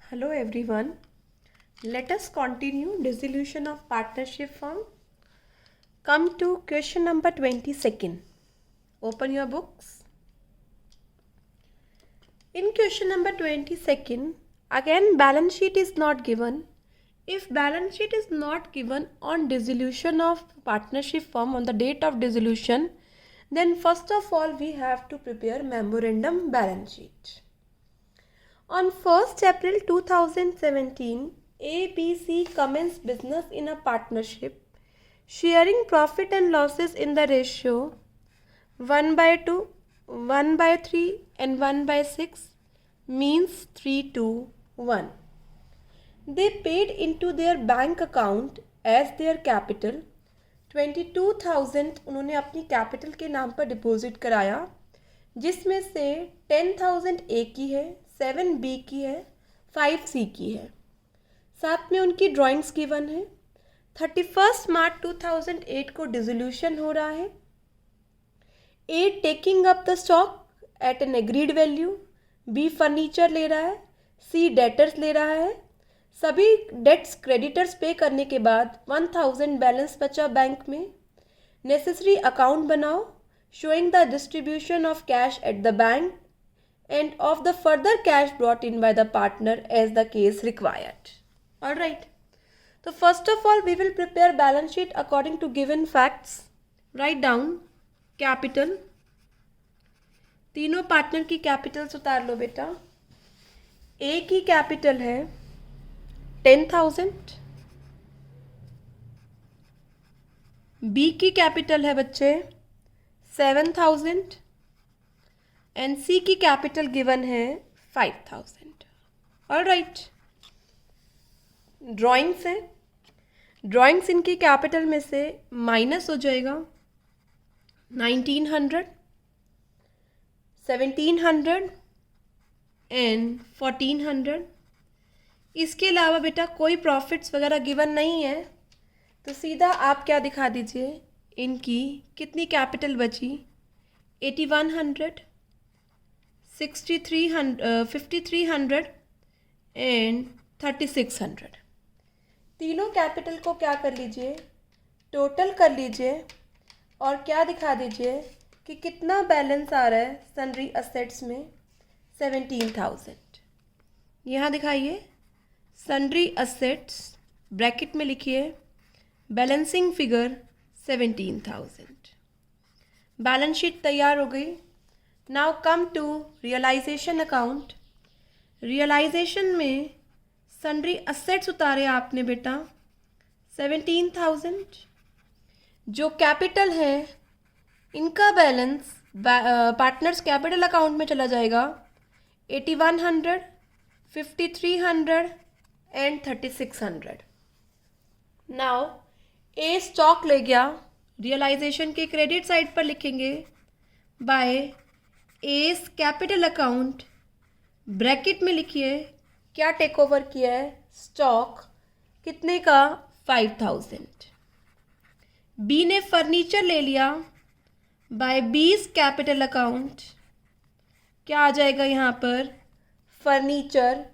Hello everyone. Let us continue dissolution of partnership firm. Come to question number 22nd. Open your books. In question number 22nd, again balance sheet is not given. If balance sheet is not given on dissolution of partnership firm on the date of dissolution, then first of all we have to prepare memorandum balance sheet. On 1st April 2017, ABC commenced business in a partnership, sharing profit and losses in the ratio 1/2, 1/3 and 1/6, means 3:1. They paid into their bank account as their capital 22,000 उन्होंने अपनी capital के नाम पर deposit कराया, जिसमें से 10,000 ए की है, 7 बी की है, 5 सी की है। साथ में उनकी ड्राइंग्स गिवन है। 31 मार्च 2008 को डिसोल्यूशन हो रहा है। A taking up the stock at an agreed value, B furniture ले रहा है, सी डेटर्स ले रहा है। सभी डेट्स क्रेडिटर्स पे करने के बाद 1000 बैलेंस बचा बैंक में। नेसेसरी अकाउंट बनाओ showing the distribution of cash at the bank and of the further cash brought in by the partner as the case required. Alright. So first of all we will prepare balance sheet according to given facts. Write down capital. तीनों partner की Capitals उतार लो बेटा। ए की capital है 10,000, B की capital है बच्चे 7,000 and सी की कैपिटल गिवन है 5,000। ऑलराइट, ड्राइंग्स है। ड्राइंग्स इनकी कैपिटल में से माइनस हो जाएगा 1900, 1700 एंड 1400। इसके अलावा बेटा कोई प्रॉफिट्स वगैरह गिवन नहीं है, तो सीधा आप क्या दिखा दीजिए, इनकी कितनी कैपिटल बची 8100, 6300, 5300 एंड 3600। तीनों कैपिटल को क्या कर लीजिए, टोटल कर लीजिए और क्या दिखा दीजिए कि कितना बैलेंस आ रहा है सन्ड्री असेट्स में 17,000। यहाँ दिखाइए सन्ड्री असेट्स, ब्रैकेट में लिखिए बैलेंसिंग फिगर 17,000। बैलेंस शीट तैयार हो गई। Now come to realisation account. Realisation में सन्ड्री असेट्स उतारे आपने बेटा 17,000। जो कैपिटल है इनका बैलेंस पार्टनर्स कैपिटल अकाउंट में चला जाएगा 8100, 5300 एंड 3600। नाउ ए स्टॉक ले गया, रियलाइजेशन के क्रेडिट साइड पर लिखेंगे bye A's capital account, bracket में लिखिए क्या टेक ओवर किया है, स्टॉक कितने का 5,000। बी ने फर्नीचर ले लिया बाय बीस कैपिटल अकाउंट, क्या आ जाएगा यहाँ पर फर्नीचर,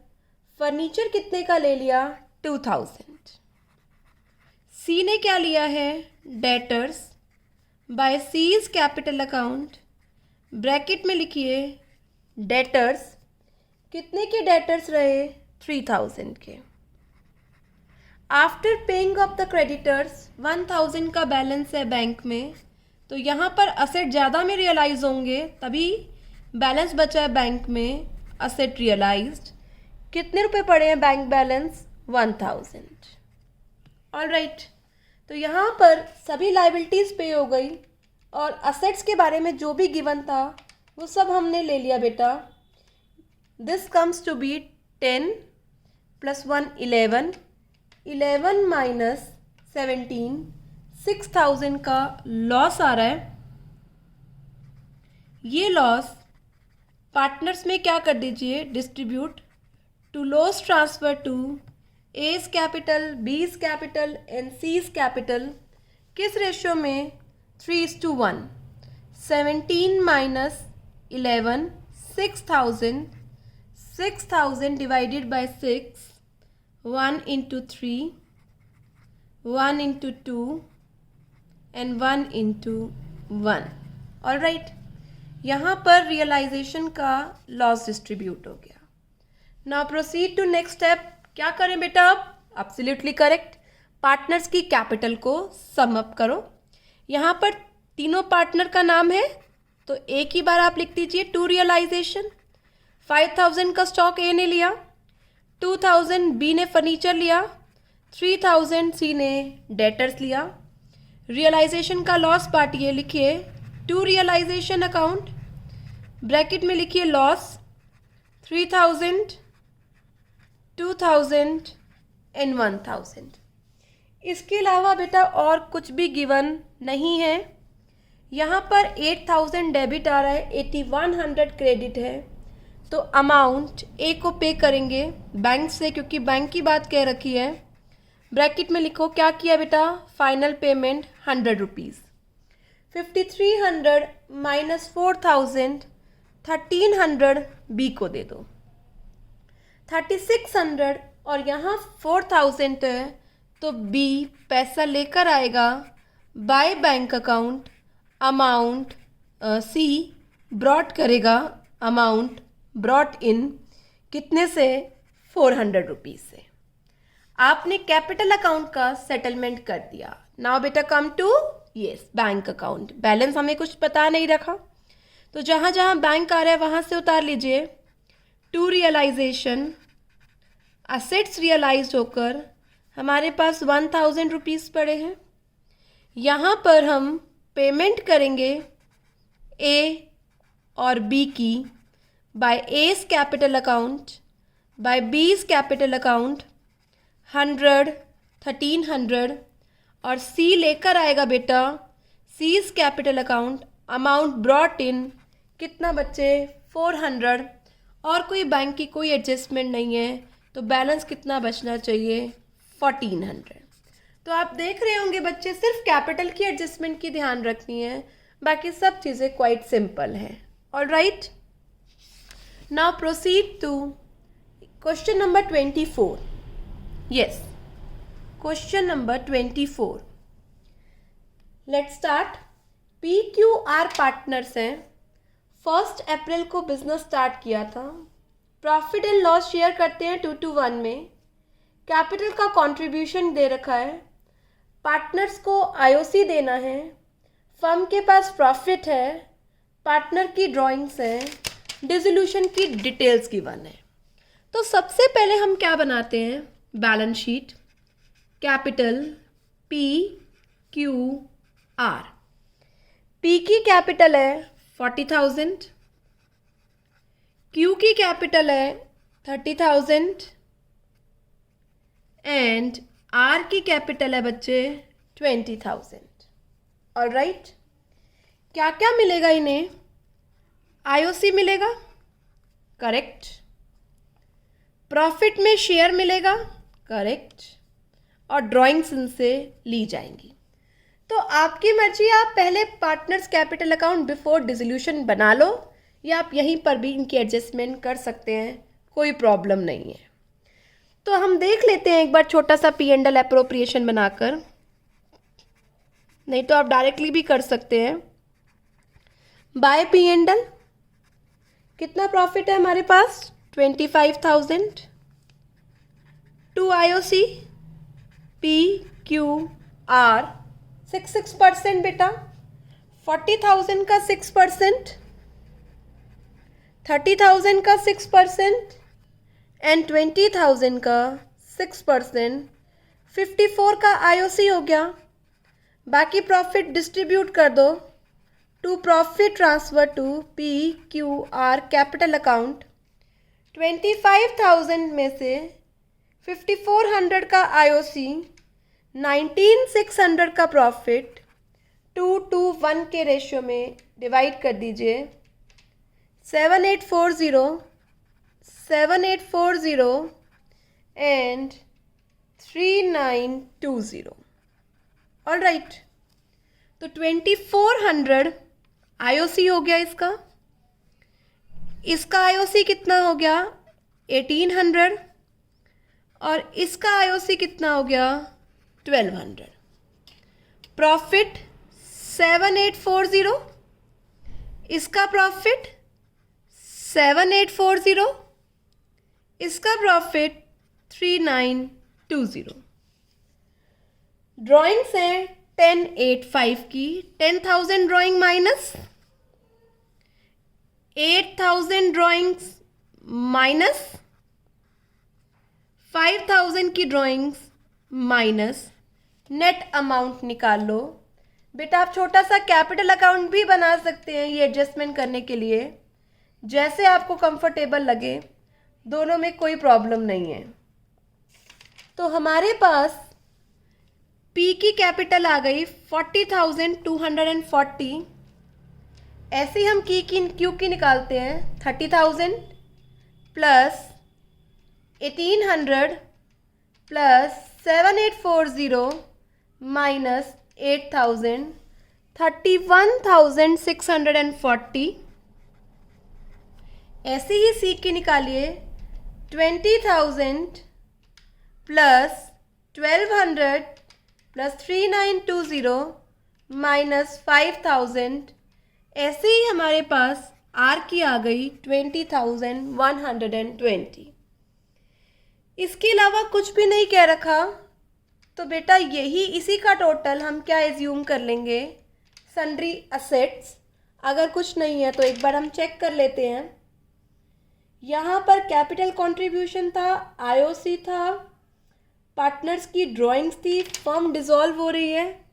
फर्नीचर कितने का ले लिया 2000। सी ने क्या लिया है debtors by C's capital account, bracket में लिखिए डेटर्स कितने के डेटर्स रहे 3000 के। After paying off the creditors 1000 का बैलेंस है बैंक में, तो यहाँ पर असेट ज़्यादा में रियलाइज होंगे तभी बैलेंस बचा है बैंक में, असेट रियलाइज्ड। कितने रुपए पड़े हैं बैंक बैलेंस 1000। ऑलराइट, तो यहाँ पर सभी लाइबिलिटीज़ पे हो गई और असेट्स के बारे में जो भी गिवन था वो सब हमने ले लिया बेटा। This comes to be 10 + 1 11, 11 minus 17, 6000 का लॉस आ रहा है। ये लॉस पार्टनर्स में क्या कर दीजिए, distribute to loss transfer to A's capital, B's capital and C's capital. किस रेशियो में 3:1। 17 माइनस 11, 6000, 6,000 divided by 6, 1 into 3, 1 into 2 and 1 into 1. All right, यहाँ पर रियलाइजेशन का लॉस डिस्ट्रीब्यूट हो गया. Now proceed to next step. क्या करें बेटा अब? Absolutely correct. पार्टनर्स की कैपिटल को सम अप करो. यहाँ पर तीनों पार्टनर का नाम है तो एक ही बार आप लिख दीजिए टू रियलाइजेशन. 5,000 का स्टॉक ए ने लिया, 2,000 बी ने फर्नीचर लिया, 3,000 सी ने डेटर्स लिया. रियलाइजेशन का लॉस पार्ट ये लिखिए टू रियलाइजेशन अकाउंट, ब्रैकेट में लिखिए लॉस 3,000, 2,000 एंड 1,000. इसके अलावा बेटा और कुछ भी गिवन नहीं है. यहाँ पर 8,000 डेबिट आ रहा है, 8,100 क्रेडिट है. तो अमाउंट ए को पे करेंगे बैंक से, क्योंकि बैंक की बात कह रखी है. ब्रैकेट में लिखो क्या किया बेटा, final payment 100 rupees. 5,300 minus 4,000, 1,300 B को दे दो. 3,600 और यहाँ 4,000 है तो बी पैसा लेकर आएगा by bank account. Amount C brought करेगा अमाउंट ब्रॉट इन कितने से, 400 रुपीज़ से. आपने कैपिटल अकाउंट का सेटलमेंट कर दिया. नाउ बेटा come to yes bank account. Balance हमें कुछ पता नहीं रखा तो जहाँ जहाँ बैंक आ रहा है वहाँ से उतार लीजिए. टू रियलाइजेशन असेट्स रियलाइज होकर हमारे पास 1,000 रुपीज़ पड़े हैं. यहाँ पर हम पेमेंट करेंगे ए और बी की by A's capital account, by B's capital account 100, 1,300 और सी लेकर आएगा बेटा C's capital account. Amount brought in कितना बच्चे, 400 और कोई बैंक की कोई एडजस्टमेंट नहीं है तो बैलेंस कितना बचना चाहिए, 1,400. तो आप देख रहे होंगे बच्चे सिर्फ कैपिटल की एडजस्टमेंट की ध्यान रखनी है, बाकी सब चीज़ें क्वाइट सिंपल हैं. All right, now proceed to question number 24. Yes, question number 24. Let's start. PQR partners हैं. 1 अप्रैल को बिजनेस स्टार्ट किया था. प्रॉफिट एंड लॉस शेयर करते हैं 2-1 में. कैपिटल का कंट्रीब्यूशन दे रखा है. पार्टनर्स को IOC देना है. फर्म के पास प्रॉफिट है. पार्टनर की ड्राइंग्स हैं. डिसोल्यूशन की डिटेल्स गिवन है. तो सबसे पहले हम क्या बनाते हैं, balance sheet. Capital PQR. P की कैपिटल है 40,000, Q की कैपिटल है 30,000 एंड R की कैपिटल है बच्चे 20,000. ऑल राइट, क्या क्या मिलेगा इन्हें, IOC मिलेगा, करेक्ट. प्रॉफिट में शेयर मिलेगा, करेक्ट. और ड्राइंग्स इनसे ली जाएंगी. तो आपकी मर्जी, आप पहले partners capital account before dissolution बना लो या आप यहीं पर भी इनकी एडजस्टमेंट कर सकते हैं, कोई प्रॉब्लम नहीं है. तो हम देख लेते हैं एक बार छोटा सा P&L एप्रोप्रिएशन बनाकर, नहीं तो आप डायरेक्टली भी कर सकते हैं. बाय P&L कितना प्रॉफिट है हमारे पास, 25,000. टू IOC PQR 6% बेटा. 40,000 का 6%, 30,000 का 6% एंड 20,000 का 6%. 54 का IOC हो गया. बाकी प्रॉफिट डिस्ट्रीब्यूट कर दो to profit transfer to PQR capital account. 25,000 में से 5,400 का IOC, 19,600 का प्रॉफिट 2-1 के रेशियो में डिवाइड कर दीजिए. 7,840 एंड 3,920. ऑल राइट, तो 2,400 IOC हो गया. इसका IOC कितना हो गया, 1800 और इसका आईओसी कितना हो गया 1200। प्रॉफिट 7840, इसका प्रॉफिट 7840, इसका प्रॉफिट 3920। ड्राइंग्स हैं 1085 की, 10,000 ड्राइंग माइनस 8,000 ड्राइंग्स माइनस 5,000 की ड्राइंग्स माइनस नेट अमाउंट निकाल लो। बेटा आप छोटा सा कैपिटल अकाउंट भी बना सकते हैं ये एडजस्टमेंट करने के लिए, जैसे आपको कंफर्टेबल लगे, दोनों में कोई प्रॉब्लम नहीं है। तो हमारे पास पी की कैपिटल आ गई 40,240। ऐसे ही हम क्यू की निकालते हैं 30,000 प्लस 1,800 प्लस 7,840 माइनस 8,000, 31,640। ऐसे ही सी की निकालिए 20,000 प्लस 1,200 प्लस 3,920 माइनस 5,000। ऐसे ही हमारे पास आर की आ गई 20,120। इसके अलावा कुछ भी नहीं कह रखा, तो बेटा यही इसी का टोटल हम क्या एज्यूम कर लेंगे, सन्ड्री असेट्स। अगर कुछ नहीं है तो एक बार हम चेक कर लेते हैं। यहाँ पर कैपिटल कंट्रीब्यूशन था, आईओसी था, पार्टनर्स की ड्राइंग्स थी, फर्म डिसॉल्व हो रही है,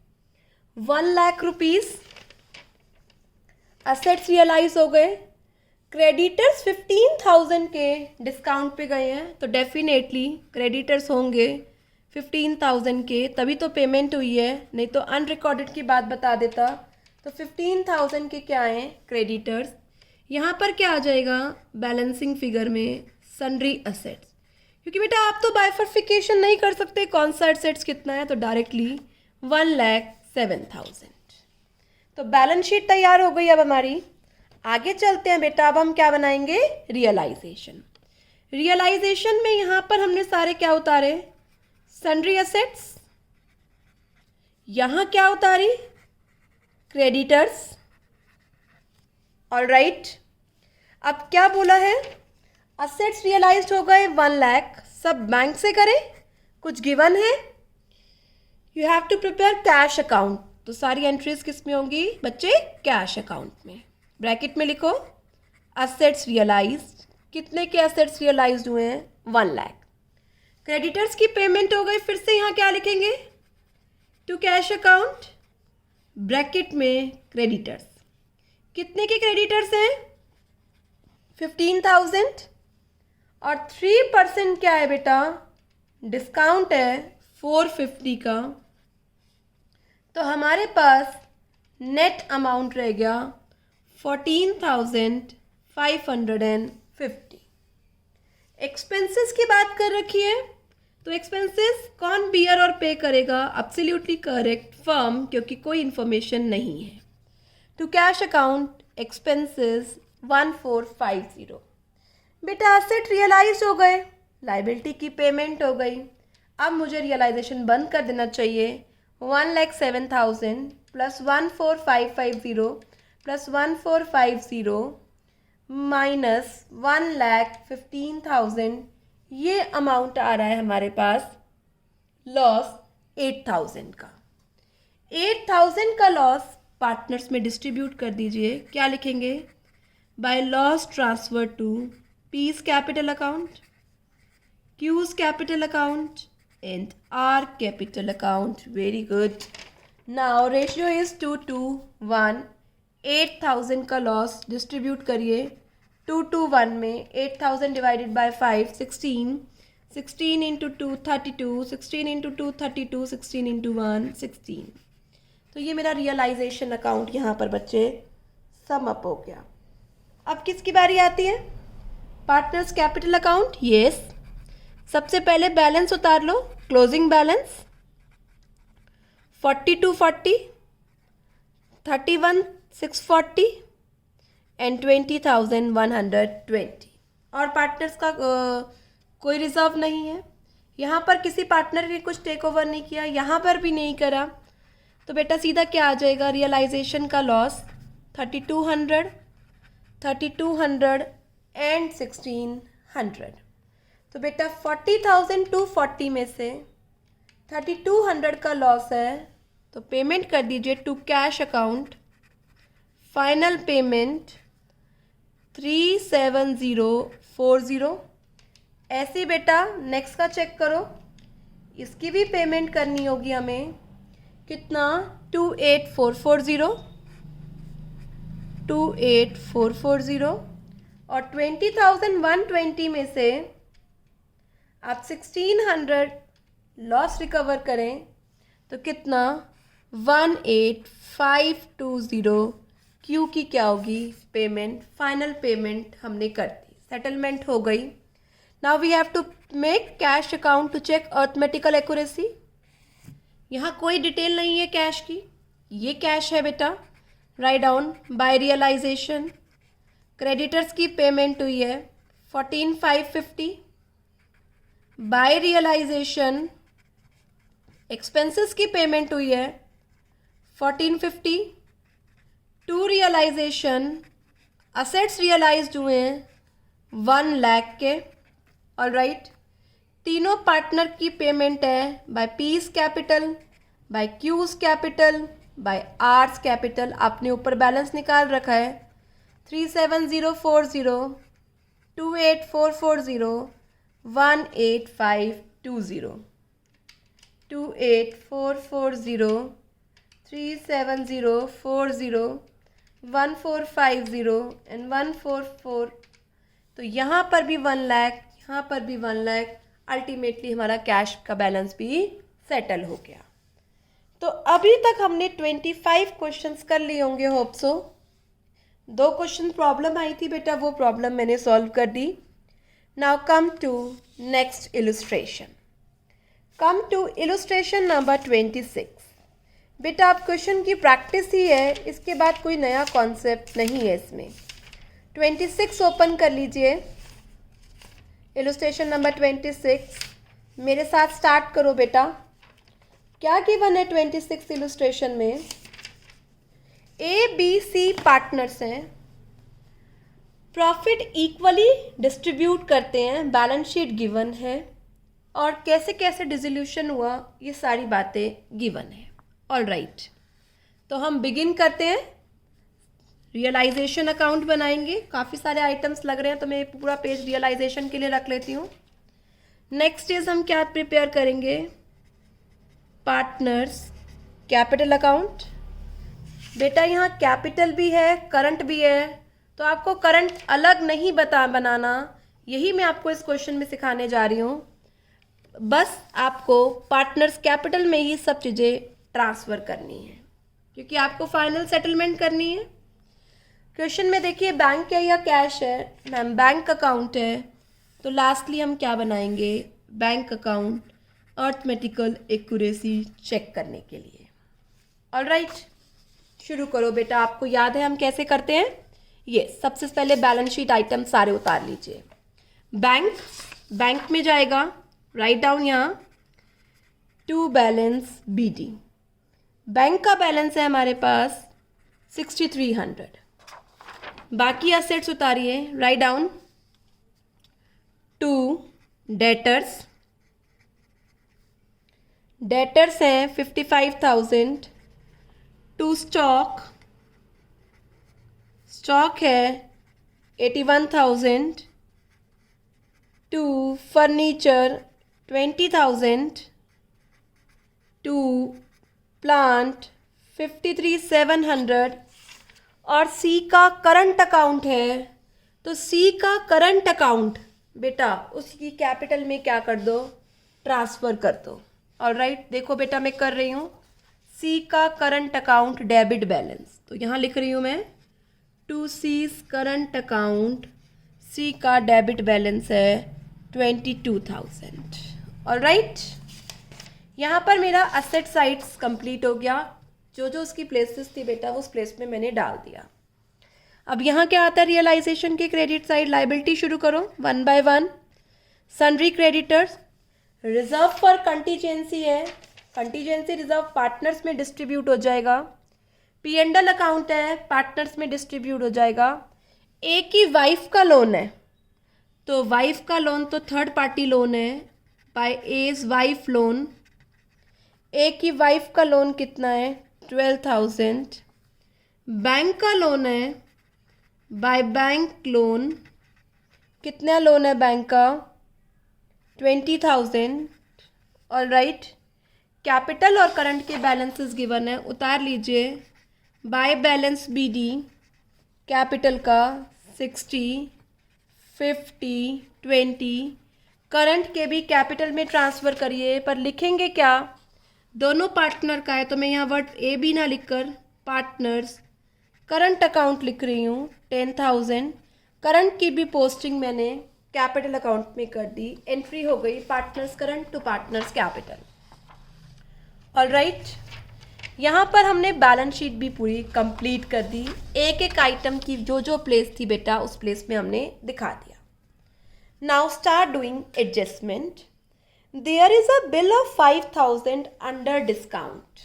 1 लाख रुपीज़ असेट्स रियलाइज हो गए। क्रेडिटर्स 15,000 के डिस्काउंट पे गए हैं, तो डेफिनेटली क्रेडिटर्स होंगे 15,000 के, तभी तो पेमेंट हुई है, नहीं तो अनरिकॉर्डेड की बात बता देता। तो 15,000 के क्या हैं क्रेडिटर्स। यहाँ पर क्या आ जाएगा बैलेंसिंग फिगर में सन्ड्री असेट्स, क्योंकि बेटा आप तो बाइफर्फिकेशन नहीं कर सकते कौन सा एसेट्स कितना है, तो डायरेक्टली 1,07,000। तो बैलेंस शीट तैयार हो गई अब हमारी। आगे चलते हैं बेटा, अब हम क्या बनाएंगे, रियलाइजेशन। रियलाइजेशन में यहाँ पर हमने सारे क्या उतारे, सन्ड्री असेट्स, यहाँ क्या उतारी, क्रेडिटर्स। ऑलराइट, अब क्या बोला है, असेट्स रियलाइज्ड हो गए 1 लाख, सब बैंक से करें, कुछ गिवन है, you have to prepare cash account. तो सारी एंट्रीज किस में होंगी बच्चे, कैश अकाउंट में। ब्रैकेट में लिखो असेट्स रियलाइज्ड, कितने के असेट्स रियलाइज्ड हुए हैं, 1 लाख। क्रेडिटर्स की पेमेंट हो गई, फिर से यहाँ क्या लिखेंगे, टू कैश अकाउंट, ब्रैकेट में क्रेडिटर्स। कितने के क्रेडिटर्स हैं, 15,000 और 3% क्या है बेटा, डिस्काउंट है 450 का। तो हमारे पास नेट अमाउंट रह गया 14,550। एक्सपेंसेस की बात कर रखी है, तो एक्सपेंसेस कौन बियर और पे करेगा, एब्सोल्युटली करेक्ट, फर्म, क्योंकि कोई इंफॉर्मेशन नहीं है। To cash account expenses 1450। बेटा असेट रियलाइज हो गए, लाइबिलिटी की पेमेंट हो गई, अब मुझे रियलाइजेशन बंद कर देना चाहिए। 1,07,000 प्लस 14,550 प्लस 1450 माइनस 1,15,000, ये अमाउंट आ रहा है हमारे पास लॉस 8,000 का। 8,000 का लॉस पार्टनर्स में डिस्ट्रीब्यूट कर दीजिए। क्या लिखेंगे, by loss transfer to P's capital account, Q's capital account and R capital account. Very good. Now ratio is 2 to 1. 8,000 का लॉस डिस्ट्रीब्यूट करिए 2 to 1 में। 8,000 divided by 5 16, 16 into 2 32, 16 into 2 32, 16 into 1 16। तो ये मेरा रियलाइजेशन अकाउंट यहाँ पर बच्चे सम अप हो गया। अब किसकी बारी आती है, पार्टनर्स कैपिटल अकाउंट। यस, सबसे पहले बैलेंस उतार लो, क्लोजिंग बैलेंस 4240, 31,640 एंड 20,120। और पार्टनर्स का कोई रिजर्व नहीं है। यहाँ पर किसी पार्टनर ने कुछ टेक ओवर नहीं किया, यहाँ पर भी नहीं करा, तो बेटा सीधा क्या आ जाएगा, रियलाइजेशन का लॉस 3200 एंड 1600। तो बेटा 40,000 टू 40 में से 3200 का लॉस है, तो पेमेंट कर दीजिए to cash account. Final payment 37040। ऐसे बेटा नेक्स्ट का चेक करो, इसकी भी पेमेंट करनी होगी हमें, कितना 28440 और 20,120 में से आप 1600 लॉस रिकवर करें तो कितना 18520 क्यू की क्या होगी पेमेंट, फाइनल पेमेंट हमने कर दी, सेटलमेंट हो गई। Now we have to make cash account to check arithmetical accuracy. यहाँ कोई डिटेल नहीं है कैश की, ये कैश है बेटा। Write down by realisation. Creditors की पेमेंट हुई है 14,550। बाय रियलाइजेशन एक्सपेंसेस की पेमेंट हुई है 1450। टू रियलाइजेशन असेट्स रियलाइज्ड हुए हैं 1 लाख के। ऑल राइट, तीनों पार्टनर की पेमेंट है by P's capital, by Q's capital, by R's capital. आपने ऊपर बैलेंस निकाल रखा है 37040 28440 18520 28440 37040 1450 एंड 144। तो यहाँ पर भी 1 लाख, यहाँ पर भी 1 लाख। अल्टीमेटली हमारा कैश का बैलेंस भी सेटल हो गया। तो अभी तक हमने 25 क्वेश्चंस कर लिए होंगे, होप सो। 2 क्वेश्चन प्रॉब्लम आई थी बेटा, वो प्रॉब्लम मैंने सॉल्व कर दी। Now come to next illustration. Come to illustration number 26। बेटा आप क्वेश्चन की प्रैक्टिस ही है, इसके बाद कोई नया कॉन्सेप्ट नहीं है इसमें। 26 ओपन कर लीजिए, इलस्ट्रेशन नंबर 26। मेरे साथ स्टार्ट करो बेटा। क्या गिवन है 26 इलस्ट्रेशन में? ABC पार्टनर्स हैं, प्रॉफिट इक्वली डिस्ट्रीब्यूट करते हैं, बैलेंस शीट गिवन है, और कैसे कैसे डिसोल्यूशन हुआ ये सारी बातें गिवन है। ऑल राइट, तो हम बिगिन करते हैं। रियलाइजेशन अकाउंट बनाएंगे। काफ़ी सारे आइटम्स लग रहे हैं तो मैं पूरा पेज रियलाइजेशन के लिए रख लेती हूँ। नेक्स्ट इज हम क्या प्रिपेयर करेंगे? Partners capital account. बेटा यहाँ कैपिटल भी है, करंट भी है, तो आपको करंट अलग नहीं बनाना, यही मैं आपको इस क्वेश्चन में सिखाने जा रही हूँ। बस आपको पार्टनर्स कैपिटल में ही सब चीज़ें ट्रांसफ़र करनी है, क्योंकि आपको फाइनल सेटलमेंट करनी है। क्वेश्चन में देखिए बैंक है या कैश है? मैम बैंक अकाउंट है, तो लास्टली हम क्या बनाएंगे? Bank account arithmetical accuracy check करने के लिए। ऑल राइट, शुरू करो बेटा। आपको याद है हम कैसे करते हैं? ये सबसे पहले बैलेंस शीट आइटम सारे उतार लीजिए। बैंक में जाएगा, राइट डाउन यहाँ टू बैलेंस BD। बैंक का बैलेंस है हमारे पास 6300। बाकी असेट्स उतारिए, right down to debtors. Debtors हैं 55,000। टू स्टॉक है 81,000। To furniture 20,000। To plant 53,700। और सी का करंट अकाउंट है, तो सी का करंट अकाउंट बेटा उसकी कैपिटल में क्या कर दो? ट्रांसफ़र कर दो। ऑल राइट, देखो बेटा मैं कर रही हूँ। सी का करंट अकाउंट डेबिट बैलेंस, तो यहाँ लिख रही हूँ मैं टू सीज करंट अकाउंट। सी का डेबिट बैलेंस है 22,000। ऑल राइट, यहाँ पर मेरा असेट साइड्स कंप्लीट हो गया। जो जो उसकी प्लेसेस थी बेटा उस प्लेस में मैंने डाल दिया। अब यहाँ क्या आता है रियलाइजेशन की क्रेडिट साइड, लाइबिलिटी शुरू करो one by one. Sundry creditors, reserve for contingency है, कंटीजेंसी रिजर्व पार्टनर्स में डिस्ट्रीब्यूट हो जाएगा। P&L अकाउंट है, पार्टनर्स में डिस्ट्रीब्यूट हो जाएगा। ए की वाइफ का लोन है, तो वाइफ का लोन तो थर्ड पार्टी लोन है, बाय एज वाइफ लोन। ए की वाइफ का लोन कितना है 12,000। बैंक का लोन है बाय बैंक लोन, कितना लोन है बैंक का 20,000। ऑल राइट, कैपिटल और करंट के बैलेंसेस गिवन है, उतार लीजिए। बाय बैलेंस BD कैपिटल का 60, 50, 20, करंट के भी कैपिटल में ट्रांसफ़र करिए, पर लिखेंगे क्या, दोनों पार्टनर का है तो मैं यहाँ वर्ड ए भी ना लिखकर पार्टनर्स करंट अकाउंट लिख रही हूँ 10,000। करंट की भी पोस्टिंग मैंने कैपिटल अकाउंट में कर दी, एंट्री हो गई partners current to partners capital. All right, यहाँ पर हमने बैलेंस शीट भी पूरी कंप्लीट कर दी, एक एक आइटम की जो जो प्लेस थी बेटा उस प्लेस में हमने दिखा दिया। Now start doing adjustment. There is a bill of 5,000 under discount.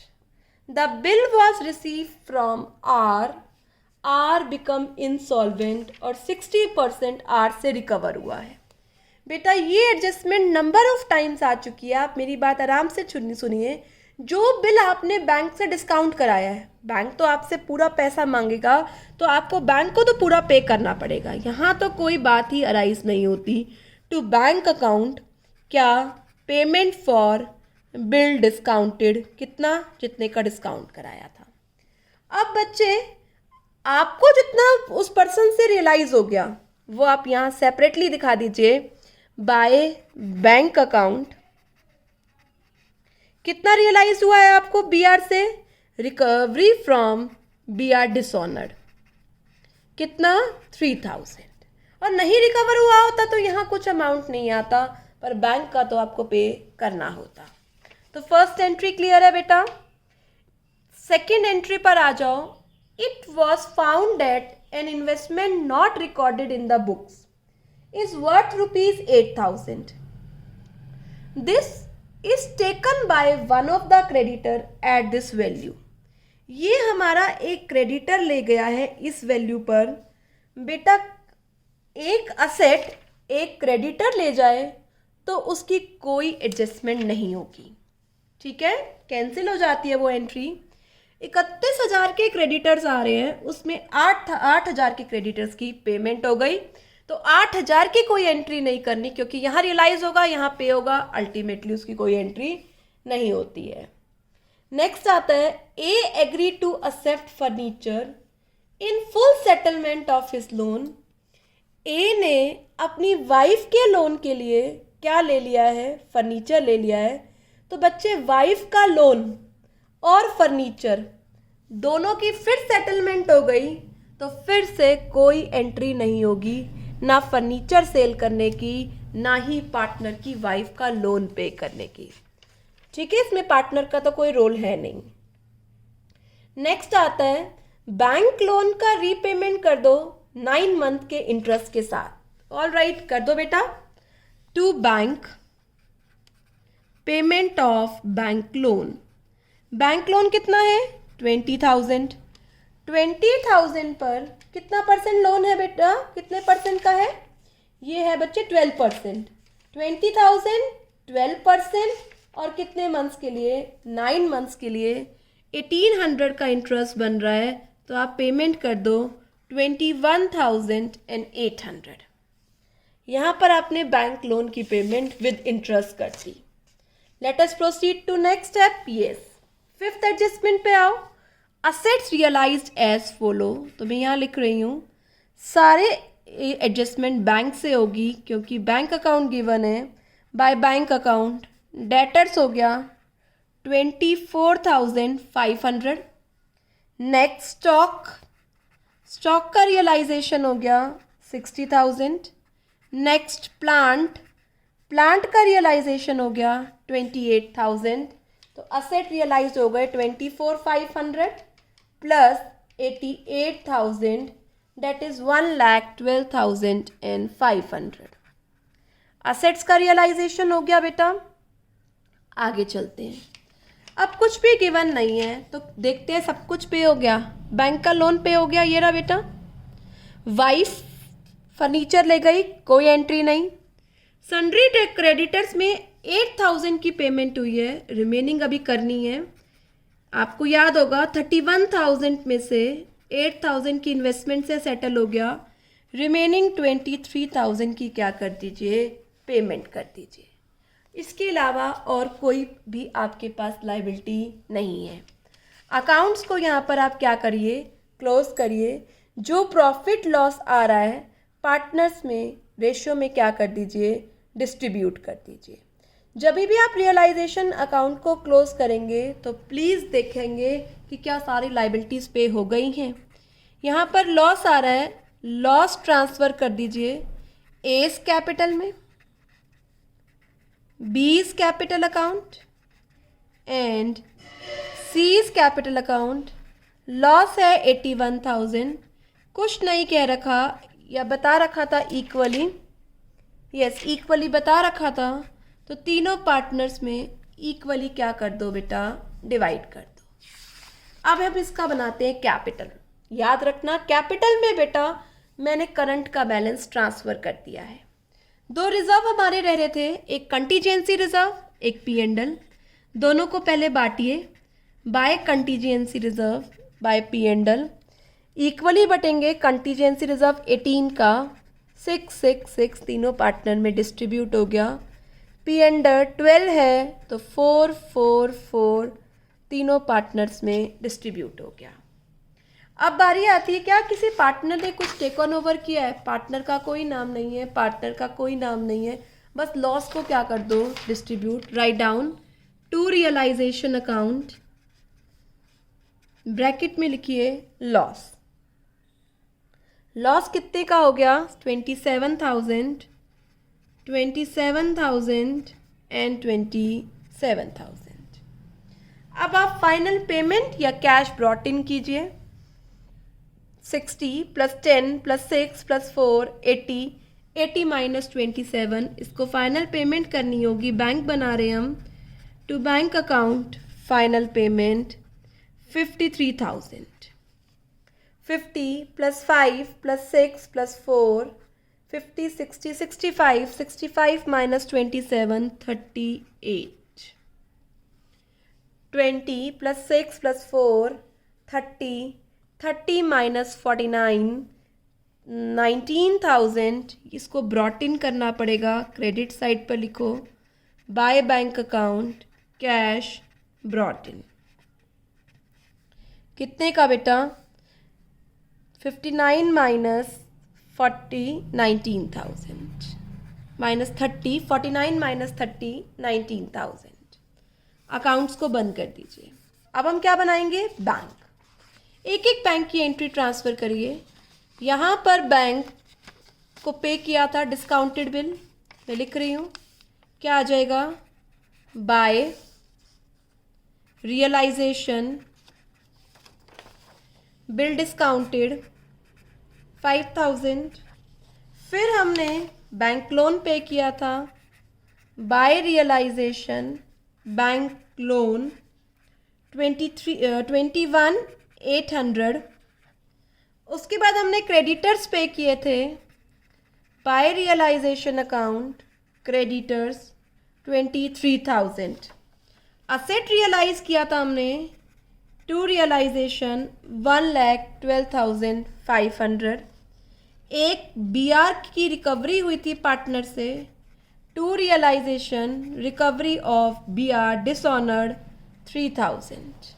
The bill was receive from R become insolvent और 60% आर से रिकवर हुआ है। बेटा ये एडजस्टमेंट नंबर ऑफ टाइम्स आ चुकी है, आप मेरी बात आराम से सुनिए। जो बिल आपने बैंक से डिस्काउंट कराया है, बैंक तो आपसे पूरा पैसा मांगेगा तो आपको बैंक को तो पूरा पे करना पड़ेगा, यहाँ तो कोई बात ही अराइज नहीं होती। टू बैंक अकाउंट क्या, पेमेंट फॉर बिल डिस्काउंटेड, कितना, जितने का डिस्काउंट कराया था। अब बच्चे आपको जितना उस पर्सन से रियलाइज हो गया वो आप यहाँ सेपरेटली दिखा दीजिए। बाय बैंक अकाउंट कितना रियलाइज हुआ है आपको BR से, रिकवरी फ्रॉम BR डिसऑनर्ड कितना 3,000। और नहीं रिकवर हुआ होता तो यहाँ कुछ अमाउंट नहीं आता, पर बैंक का तो आपको पे करना होता। तो फर्स्ट एंट्री क्लियर है बेटा। सेकेंड एंट्री पर आ जाओ। It was found that an investment not recorded in the books is worth ₹8,000। This is taken by one of the creditor at this value। ये हमारा एक क्रेडिटर ले गया है इस वैल्यू पर। बेटा एक असेट एक क्रेडिटर ले जाए तो उसकी कोई एडजस्टमेंट नहीं होगी, ठीक है, कैंसिल हो जाती है वो एंट्री। 31,000 के क्रेडिटर्स आ रहे हैं, उसमें 8,000 के क्रेडिटर्स की पेमेंट हो गई, तो 8,000 की कोई एंट्री नहीं करनी, क्योंकि यहाँ रियलाइज होगा यहाँ पे होगा, अल्टीमेटली उसकी कोई एंट्री नहीं होती है। नेक्स्ट आता है A agree to accept furniture in full settlement of his loan. A ने अपनी वाइफ के लोन के लिए क्या ले लिया है, फर्नीचर ले लिया है। तो बच्चे वाइफ का लोन और फर्नीचर दोनों की फिर सेटलमेंट हो गई, तो फिर से कोई एंट्री नहीं होगी, ना फर्नीचर सेल करने की, ना ही पार्टनर की वाइफ का लोन पे करने की, ठीक है, इसमें पार्टनर का तो कोई रोल है नहीं। नेक्स्ट आता है बैंक लोन का रीपेमेंट कर दो 9 मंथ के इंटरेस्ट के साथ। ऑल राइट, कर दो बेटा। To bank payment of bank loan. Bank loan कितना है 20,000। 20,000 पर कितना परसेंट लोन है बेटा, कितने परसेंट का है, ये है बच्चे 12%। 20,000 12% और कितने मंथ्स के लिए, 9 मंथ्स के लिए 1,800 का इंटरेस्ट बन रहा है, तो आप पेमेंट कर दो 21,800। यहाँ पर आपने बैंक लोन की पेमेंट विद इंटरेस्ट कर दी। Let us proceed to next step. Yes, fifth adjustment पे आओ। असेट्स रियलाइज्ड एज फॉलो, तो मैं यहाँ लिख रही हूँ सारे एडजस्टमेंट बैंक से होगी, क्योंकि बैंक अकाउंट गिवन है। बाय बैंक अकाउंट डेटर्स हो गया 24,500। नेक्स्ट स्टॉक का रियलाइजेशन हो गया 60,000। नेक्स्ट प्लांट का रियलाइजेशन हो गया 28,000। तो असेट रियलाइज हो गए 24,500 प्लस 88,000 that is 1,12,500. असेट्स का रियलाइजेशन हो गया बेटा। आगे चलते हैं। अब कुछ भी गिवन नहीं है तो देखते हैं, सब कुछ पे हो गया, बैंक का लोन पे हो गया, ये रहा बेटा। वाइफ फर्नीचर ले गई, कोई एंट्री नहीं। सन्ड्री क्रेडिटर्स में 8,000 की पेमेंट हुई है, रिमेनिंग अभी करनी है। आपको याद होगा 31,000 में से 8,000 की इन्वेस्टमेंट से सेटल हो गया, रिमेनिंग 23,000 की क्या कर दीजिए, पेमेंट कर दीजिए। इसके अलावा और कोई भी आपके पास लाइबिलिटी नहीं है। अकाउंट्स को यहाँ पर आप क्या करिए, क्लोज करिए। जो प्रॉफिट लॉस आ रहा है पार्टनर्स में रेशियो में क्या कर दीजिए, डिस्ट्रीब्यूट कर दीजिए। जब भी आप रियलाइजेशन अकाउंट को क्लोज करेंगे तो प्लीज़ देखेंगे कि क्या सारी लाइबिलिटीज़ पे हो गई हैं। यहाँ पर लॉस आ रहा है, लॉस ट्रांसफ़र कर दीजिए एस कैपिटल में, बीज capital account and C's capital account. Loss है 81,000, कुछ नहीं कह रखा या बता रखा था इक्वली, यस इक्वली बता रखा था, तो तीनों पार्टनर्स में इक्वली क्या कर दो बेटा, डिवाइड कर दो। अब हम इसका बनाते हैं कैपिटल। याद रखना कैपिटल में बेटा मैंने करंट का बैलेंस ट्रांसफ़र कर दिया है। दो रिजर्व हमारे रह रहे थे, एक कंटीजेंसी रिजर्व, एक P&L। दोनों को पहले बांटिए, by contingency reserve by P&L। Equally बटेंगे, कंटीजेंसी रिजर्व 18 का 666 तीनों पार्टनर में डिस्ट्रीब्यूट हो गया। P&L 12 है तो 444 तीनों पार्टनर्स में डिस्ट्रीब्यूट हो गया। अब बारी आती है क्या किसी पार्टनर ने कुछ टेक ऑन ओवर किया है, पार्टनर का कोई नाम नहीं है, पार्टनर का कोई नाम नहीं है, बस लॉस को क्या कर दो, distribute. Write down to realisation account, bracket में लिखिए लॉस। लॉस कितने का हो गया, 27,000 एंड 27,000। अब आप फाइनल पेमेंट या कैश ब्रॉट इन कीजिए। 60 + 10 + 6 + 4 80, 80 - 27, इसको फाइनल पेमेंट करनी होगी। बैंक बना रहे हम, to bank account final payment 53,000। 50 + 5 + 6 + 4 50 60 65, 65 - 27 38, 20 + 6 + 4 30, 30 - 49 19,000। इसको ब्रॉट इन करना पड़ेगा, क्रेडिट साइड पर लिखो bye bank account cash brought in. कितने का बेटा, 59 - 40 19,000 -30, 49 - 30 19,000। अकाउंट्स को बंद कर दीजिए। अब हम क्या बनाएंगे, बैंक। एक एक बैंक की एंट्री ट्रांसफ़र करिए। यहाँ पर बैंक को पे किया था डिस्काउंटेड बिल, मैं लिख रही हूँ, क्या आ जाएगा, बाय रियलाइजेशन बिल डिस्काउंटेड 5,000। फिर हमने बैंक लोन पे किया था, बाय रियलाइजेशन बैंक लोन 21,800। उसके बाद हमने क्रेडिटर्स पे किए थे, by realisation account creditors 23,000। Asset realise किया था हमने, टू रियलाइजेशन 1,12,500। एक BR की रिकवरी हुई थी पार्टनर से, to realisation recovery of BR dishonoured 3,000।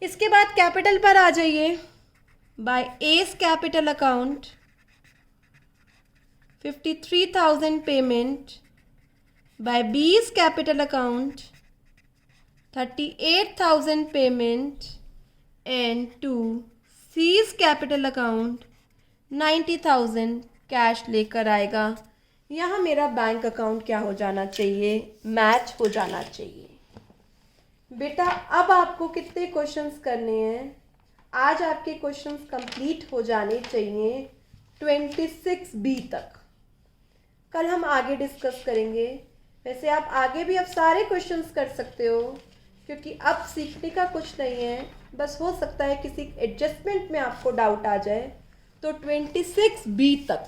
इसके बाद कैपिटल पर आ जाइए, by A's capital account 53,000 payment, by B's capital account 38,000 payment and to C's capital account 90,000 cash लेकर आएगा। यहाँ मेरा बैंक अकाउंट क्या हो जाना चाहिए, मैच हो जाना चाहिए। बेटा अब आपको कितने क्वेश्चंस करने हैं, आज आपके क्वेश्चंस कंप्लीट हो जाने चाहिए 26B तक। कल हम आगे डिस्कस करेंगे। वैसे आप आगे भी अब सारे क्वेश्चंस कर सकते हो, क्योंकि अब सीखने का कुछ नहीं है, बस हो सकता है किसी एडजस्टमेंट में आपको डाउट आ जाए। तो 26B तक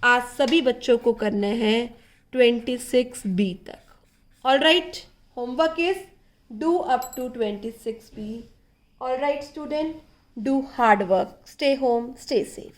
आज सभी बच्चों को करने हैं, 26B तक। All right, homework is due up to 26B. All right, student, do hard work. Stay home, stay safe.